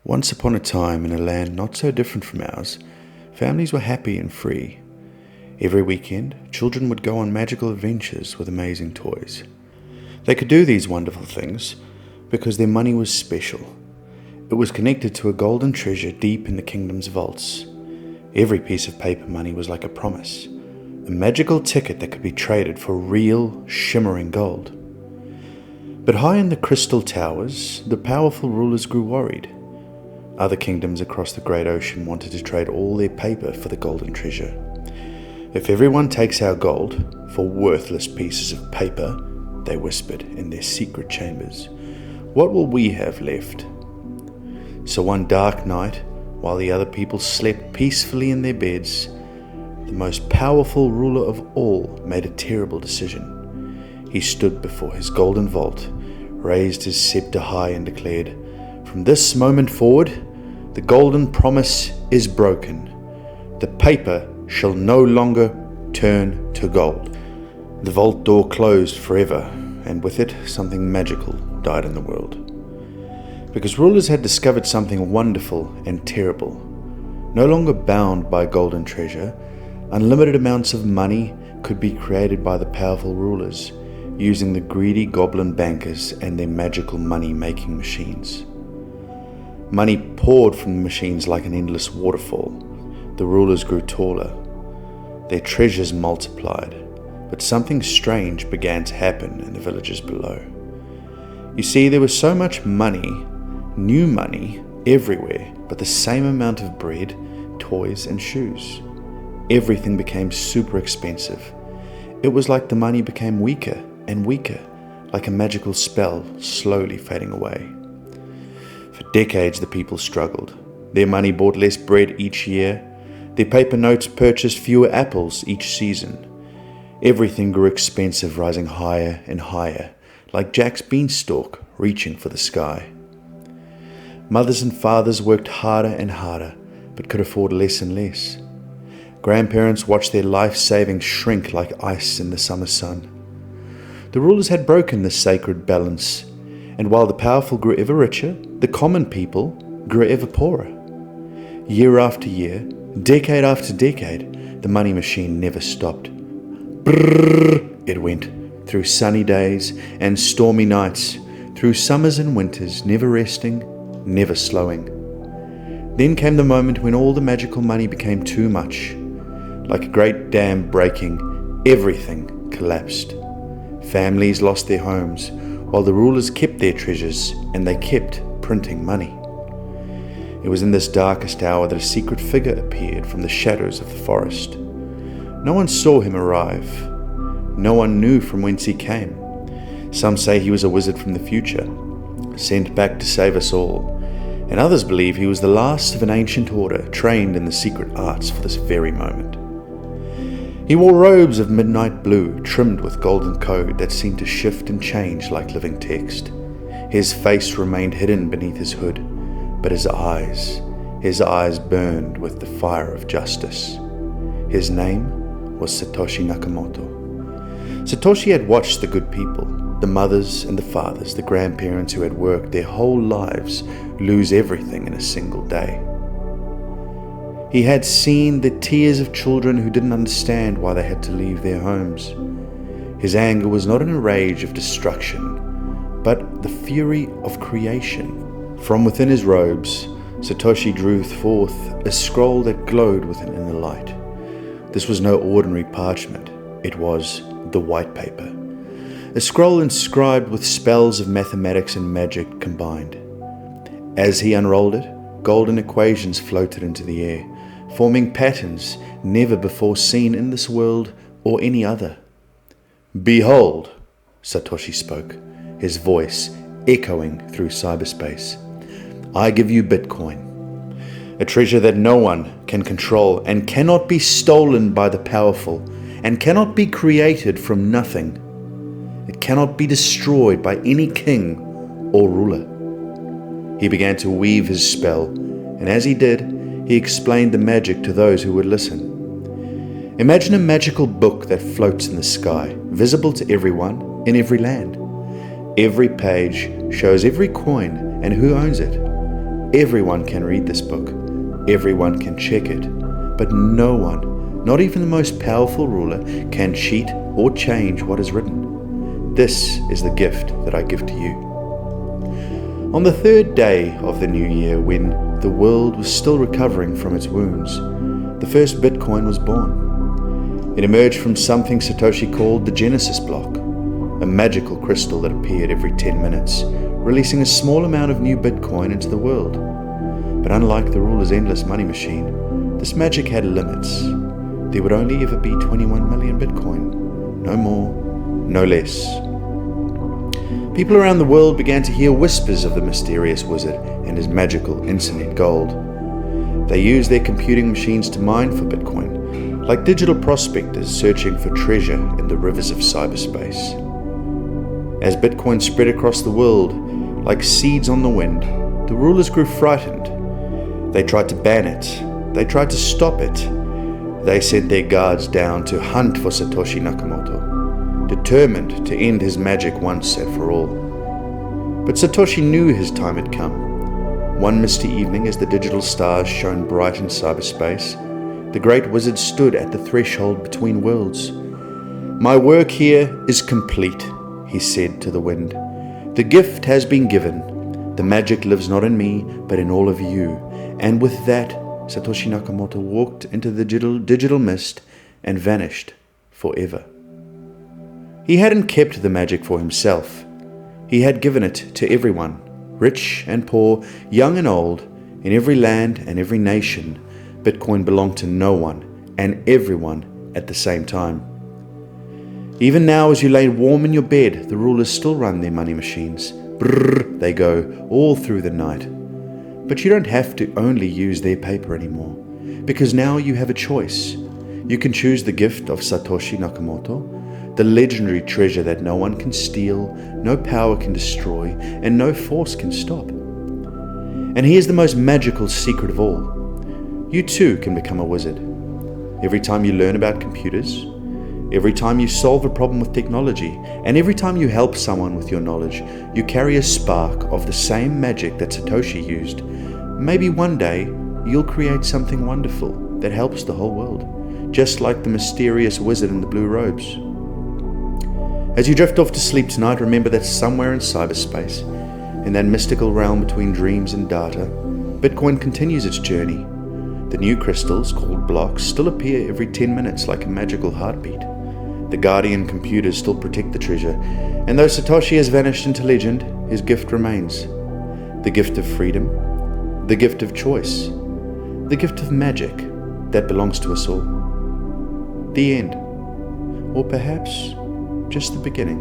Once upon a time, in a land not so different from ours, families were happy and free. Every weekend, children would go on magical adventures with amazing toys. They could do these wonderful things because their money was special. It was connected to a golden treasure deep in the kingdom's vaults. Every piece of paper money was like a promise, a magical ticket that could be traded for real, shimmering gold. But high in the crystal towers, the powerful rulers grew worried. Other kingdoms across the great ocean wanted to trade all their paper for the golden treasure. "If everyone takes our gold for worthless pieces of paper," they whispered in their secret chambers, "what will we have left?" So one dark night, while the other people slept peacefully in their beds, the most powerful ruler of all made a terrible decision. He stood before his golden vault, raised his scepter high and declared, "From this moment forward, the golden promise is broken. The paper shall no longer turn to gold." The vault door closed forever, and with it, something magical died in the world. Because rulers had discovered something wonderful and terrible. No longer bound by golden treasure, unlimited amounts of money could be created by the powerful rulers, using the greedy goblin bankers and their magical money-making machines. Money poured from the machines like an endless waterfall. The rulers grew taller. Their treasures multiplied, but something strange began to happen in the villages below. You see, there was so much money, new money, everywhere, but the same amount of bread, toys, and shoes. Everything became super expensive. It was like the money became weaker and weaker, like a magical spell slowly fading away. For decades, the people struggled. Their money bought less bread each year. Their paper notes purchased fewer apples each season. Everything grew expensive, rising higher and higher, like Jack's beanstalk reaching for the sky. Mothers and fathers worked harder and harder, but could afford less and less. Grandparents watched their life savings shrink like ice in the summer sun. The rulers had broken this sacred balance, and while the powerful grew ever richer, the common people grew ever poorer. Year after year, decade after decade, the money machine never stopped. Brrrr, it went, through sunny days and stormy nights, through summers and winters, never resting, never slowing. Then came the moment when all the magical money became too much. Like a great dam breaking, everything collapsed. Families lost their homes, while the rulers kept their treasures, and they kept printing money. It was in this darkest hour that a secret figure appeared from the shadows of the forest. No one saw him arrive. No one knew from whence he came. Some say he was a wizard from the future, sent back to save us all, and others believe he was the last of an ancient order trained in the secret arts for this very moment. He wore robes of midnight blue, trimmed with golden code that seemed to shift and change like living text. His face remained hidden beneath his hood, but his eyes burned with the fire of justice. His name was Satoshi Nakamoto. Satoshi had watched the good people, the mothers and the fathers, the grandparents who had worked their whole lives lose everything in a single day. He had seen the tears of children who didn't understand why they had to leave their homes. His anger was not in a rage of destruction, but the fury of creation. From within his robes, Satoshi drew forth a scroll that glowed with an inner light. This was no ordinary parchment. It was the white paper. A scroll inscribed with spells of mathematics and magic combined. As he unrolled it, golden equations floated into the air, forming patterns never before seen in this world or any other. "Behold," Satoshi spoke, his voice echoing through cyberspace. "I give you Bitcoin, a treasure that no one can control and cannot be stolen by the powerful and cannot be created from nothing. It cannot be destroyed by any king or ruler." He began to weave his spell, and as he did, he explained the magic to those who would listen. Imagine a magical book that floats in the sky, visible to everyone in every land. Every page shows every coin and who owns it. Everyone can read this book. Everyone can check it. But no one, not even the most powerful ruler, can cheat or change what is written. This is the gift that I give to you. On the third day of the new year, when the world was still recovering from its wounds, the first Bitcoin was born. It emerged from something Satoshi called the Genesis block, a magical crystal that appeared every 10 minutes, releasing a small amount of new Bitcoin into the world. But unlike the ruler's endless money machine, this magic had limits. There would only ever be 21 million Bitcoin. No more, no less. People around the world began to hear whispers of the mysterious wizard and his magical internet gold. They used their computing machines to mine for Bitcoin, like digital prospectors searching for treasure in the rivers of cyberspace. As Bitcoin spread across the world like seeds on the wind, the rulers grew frightened. They tried to ban it. They tried to stop it. They sent their guards down to hunt for Satoshi Nakamoto, determined to end his magic once and for all. But Satoshi knew his time had come. One misty evening, as the digital stars shone bright in cyberspace, the great wizard stood at the threshold between worlds. "My work here is complete," he said to the wind. "The gift has been given. The magic lives not in me, but in all of you." And with that, Satoshi Nakamoto walked into the digital mist and vanished forever. He hadn't kept the magic for himself. He had given it to everyone, rich and poor, young and old, in every land and every nation. Bitcoin belonged to no one and everyone at the same time. Even now, as you lay warm in your bed, the rulers still run their money machines. Brrr, they go all through the night. But you don't have to only use their paper anymore, because now you have a choice. You can choose the gift of Satoshi Nakamoto, the legendary treasure that no one can steal, no power can destroy, and no force can stop. And here's the most magical secret of all. You too can become a wizard. Every time you learn about computers, every time you solve a problem with technology, and every time you help someone with your knowledge, you carry a spark of the same magic that Satoshi used. Maybe one day you'll create something wonderful that helps the whole world, just like the mysterious wizard in the blue robes. As you drift off to sleep tonight, remember that somewhere in cyberspace, in that mystical realm between dreams and data, Bitcoin continues its journey. The new crystals, called blocks, still appear every 10 minutes like a magical heartbeat. The guardian computers still protect the treasure, and though Satoshi has vanished into legend, his gift remains. The gift of freedom, the gift of choice, the gift of magic that belongs to us all. The end, or perhaps just the beginning.